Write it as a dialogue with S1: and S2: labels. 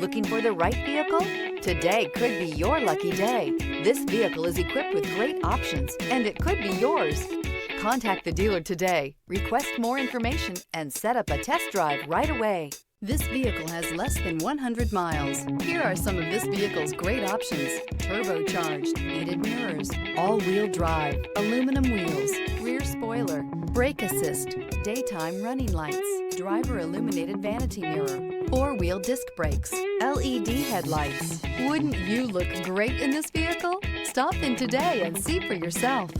S1: Looking for the right vehicle? Today could be your lucky day. This vehicle is equipped with great options, and it could be yours. Contact the dealer today, request more information, and set up a test drive right away. This vehicle has less than 100 miles. Here are some of this vehicle's great options: turbocharged, heated mirrors, all-wheel drive, aluminum wheels, rear spoiler, brake assist, daytime running lights, driver illuminated vanity mirror, four-wheel disc brakes, LED headlights. Wouldn't you look great in this vehicle? Stop in today and see for yourself.